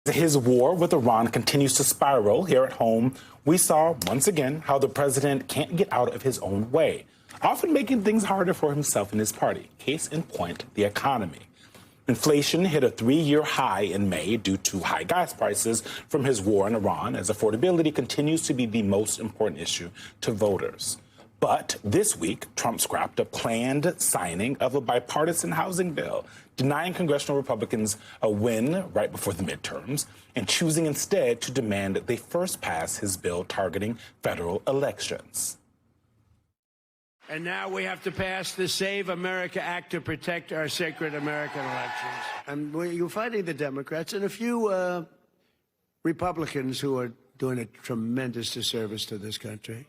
His war with Iran continues to spiral. Here at home, we saw once again how the president can't get out of his own way, often making things harder for himself and his party. Case in point, the economy. Inflation hit a 3-year high in May due to high gas prices from his war in Iran, as affordability continues to be the most important issue to voters. But this week, Trump scrapped a planned signing of a bipartisan housing bill, denying congressional Republicans a win right before the midterms and choosing instead to demand that they first pass his bill targeting federal elections. And now we have to pass the Save America Act to protect our sacred American elections. And you're fighting the Democrats and a few Republicans who are doing a tremendous disservice to this country.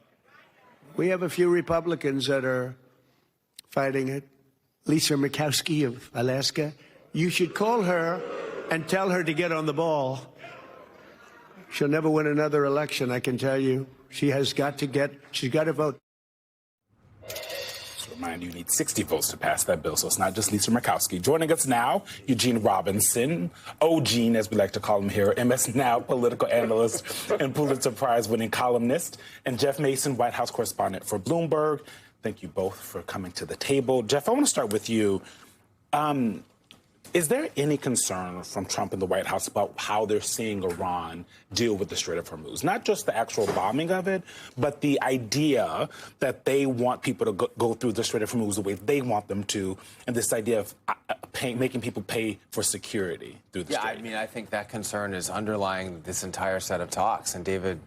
We have a few Republicans that are fighting it. Lisa Murkowski of Alaska. You should call her and tell her to get on the ball. She'll never win another election, I can tell you. She's got to vote. Remind you need 60 votes to pass that bill, so it's not just Lisa Murkowski. Joining us now, Eugene Robinson, Eugene, as we like to call him here, MS Now political analyst and Pulitzer Prize-winning columnist, and Jeff Mason, White House correspondent for Bloomberg. Thank you both for coming to the table. Jeff, I want to start with you. Is there any concern from Trump and the White House about how they're seeing Iran deal with the Strait of Hormuz? Not just the actual bombing of it, but the idea that they want people to go through the Strait of Hormuz the way they want them to, and this idea of making people pay for security through the Strait. Yeah, I mean, I think that concern is underlying this entire set of talks, and David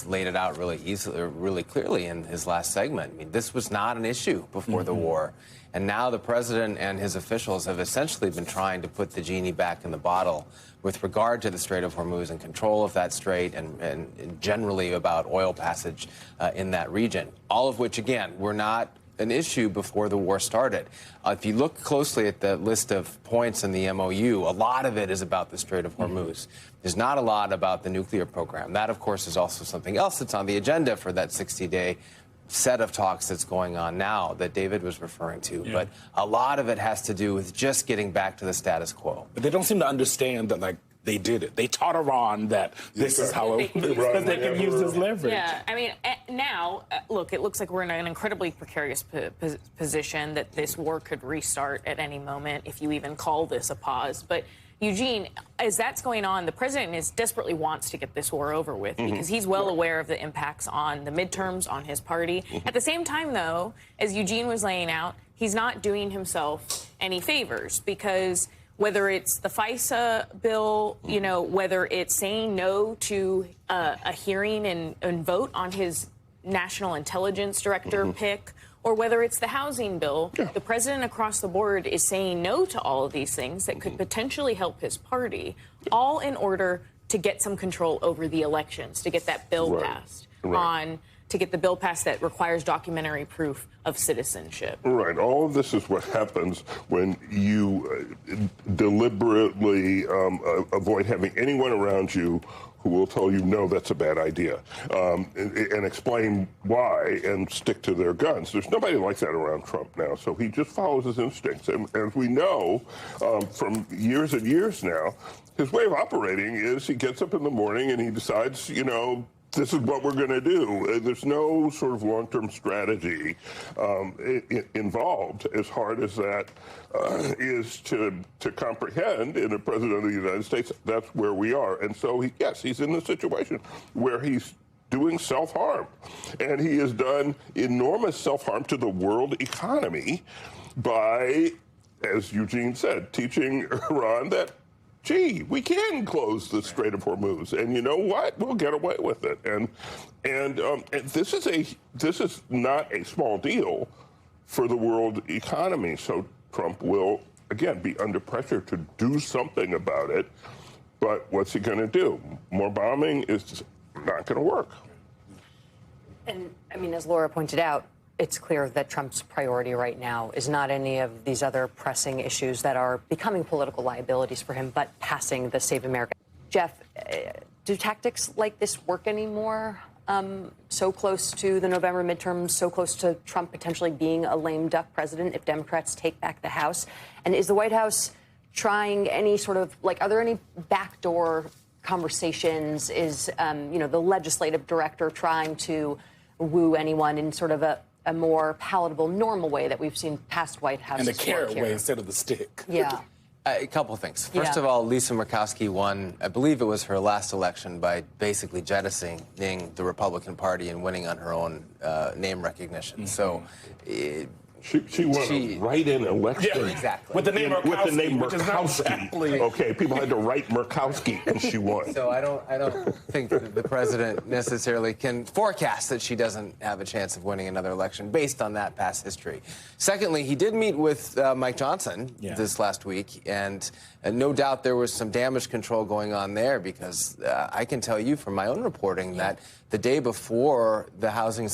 laid it out really clearly in his last segment. I mean, this was not an issue before the war. And now the president and his officials have essentially been trying to put the genie back in the bottle with regard to the Strait of Hormuz and control of that strait and generally about oil passage in that region, all of which, again, were not an issue before the war started. If you look closely at the list of points in the MOU, a lot of it is about the Strait of Hormuz. There's not a lot about the nuclear program. That, of course, is also something else that's on the agenda for that 60-day set of talks that's going on now that David was referring to. Yeah. But a lot of it has to do with just getting back to the status quo. But they don't seem to understand that, like, they did it. They taught Iran that this is how they can use this leverage. Yeah, I mean, now, look, it looks like we're in an incredibly precarious position that this war could restart at any moment, if you even call this a pause. But Eugene, as that's going on, the president desperately wants to get this war over with because he's well aware of the impacts on the midterms, on his party. At the same time, though, as Eugene was laying out, he's not doing himself any favors because whether it's the FISA bill, you know, whether it's saying no to a hearing and vote on his national intelligence director pick, or whether it's the housing bill, the president across the board is saying no to all of these things that could potentially help his party, all in order to get some control over the elections, to get that bill passed, to get the bill passed that requires documentary proof of citizenship. Right. All of this is what happens when you deliberately avoid having anyone around you who will tell you, no, that's a bad idea, and explain why and stick to their guns. There's nobody like that around Trump now, so he just follows his instincts. And as we know from years and years now, his way of operating is he gets up in the morning and he decides, you know, this is what we're going to do. There's no sort of long-term strategy involved, as hard as that is to comprehend in a president of the United States. That's where we are. And so, he's in the situation where he's doing self-harm. And he has done enormous self-harm to the world economy by, as Eugene said, teaching Iran that, gee, we can close the Strait of Hormuz, and you know what? We'll get away with it. And this is not a small deal for the world economy. So Trump will again be under pressure to do something about it. But what's he going to do? More bombing is not going to work. And I mean, as Laura pointed out, it's clear that Trump's priority right now is not any of these other pressing issues that are becoming political liabilities for him, but passing the Save America. Jeff, do tactics like this work anymore? So close to the November midterms, so close to Trump potentially being a lame duck president if Democrats take back the House? And is the White House trying any sort of, like, are there any backdoor conversations? Is, the legislative director trying to woo anyone in sort of a more palatable, normal way that we've seen past White Houses And the carrot way instead of the stick. Yeah. A couple of things. First of all, Lisa Murkowski won, I believe it was her last election, by basically jettisoning the Republican Party and winning on her own name recognition. So She won a write-in election. Yeah, exactly. With the name Murkowski. With the name which is not Murkowski. exactly- Okay, people had to write Murkowski, and she won. So I don't think that the president necessarily can forecast that she doesn't have a chance of winning another election based on that past history. Secondly, he did meet with Mike Johnson this last week, and no doubt there was some damage control going on there, because I can tell you from my own reporting that the day before the housing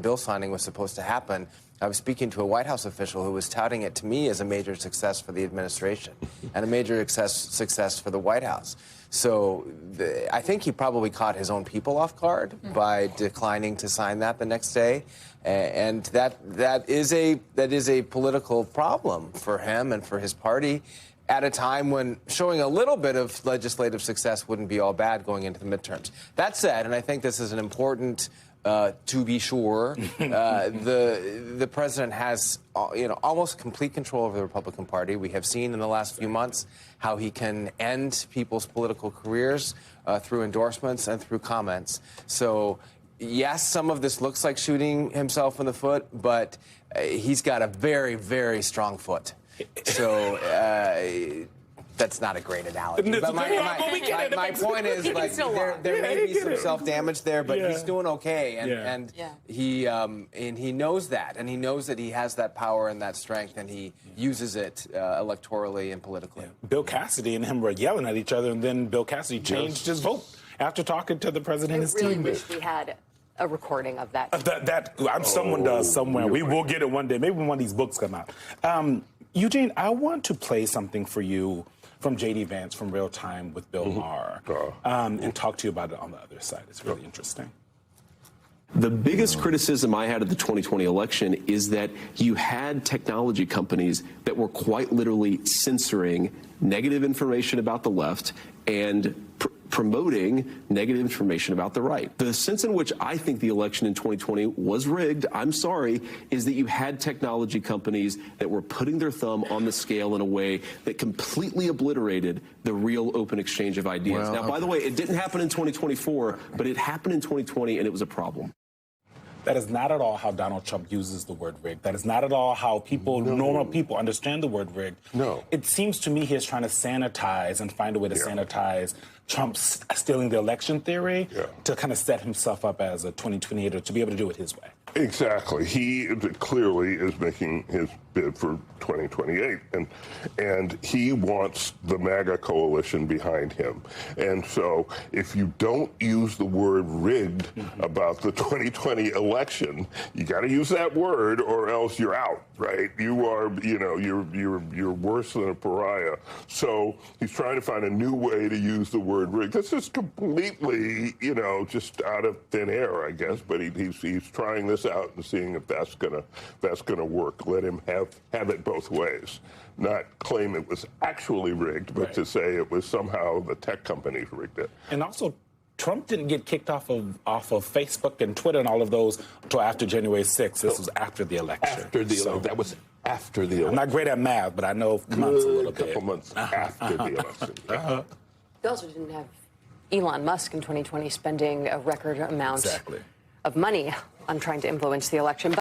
bill signing was supposed to happen, I was speaking to a White House official who was touting it to me as a major success for the administration and a major success for the White House. So I think he probably caught his own people off guard by declining to sign that the next day, and that is a political problem for him and for his party, at a time when showing a little bit of legislative success wouldn't be all bad going into the midterms. That said, and I think this is an important. To be sure, the president has almost complete control over the Republican Party. We have seen in the last few months how he can end people's political careers through endorsements and through comments. So, yes, some of this looks like shooting himself in the foot, but he's got a very, very strong foot. So. That's not a great analogy. But my point is, like, there may be some self-damage there, but he's doing okay, and he knows that, and he knows that he has that power and that strength, and he uses it electorally and politically. Bill Cassidy and him were yelling at each other, and then Bill Cassidy changed his vote after talking to the president and his team. I really wish we had a recording of that. Someone does somewhere. We will get it one day. Maybe when one of these books come out. Eugene, I want to play something for you from J.D. Vance from Real Time with Bill Maher and talk to you about it on the other side. It's really interesting. The biggest criticism I had of the 2020 election is that you had technology companies that were quite literally censoring negative information about the left and promoting negative information about the right. The sense in which I think the election in 2020 was rigged, I'm sorry, is that you had technology companies that were putting their thumb on the scale in a way that completely obliterated the real open exchange of ideas. Now, by the way, it didn't happen in 2024, but it happened in 2020, and it was a problem. That is not at all how Donald Trump uses the word rigged. That is not at all how normal people understand the word rigged. No. It seems to me he is trying to sanitize and find a way to sanitize Trump's stealing the election theory to kind of set himself up as a 2028 or to be able to do it his way. Exactly. He clearly is making his bid for 2028, and he wants the MAGA coalition behind him. And so if you don't use the word rigged about the 2020 election, you got to use that word or else you're out, right? You are, you're worse than a pariah. So he's trying to find a new way to use the word rigged. This is completely, just out of thin air, I guess, but he's trying this out and seeing if that's gonna work. Let him have it both ways, not claim it was actually rigged, but to say it was somehow the tech companies rigged it. And also, Trump didn't get kicked off of Facebook and Twitter and all of those until after January 6th. This was after the election. After the election. That was after the election. I'm not great at math, but I know months a little bit. A couple months after the election. We also didn't have Elon Musk in 2020 spending a record amount of money on trying to influence the election.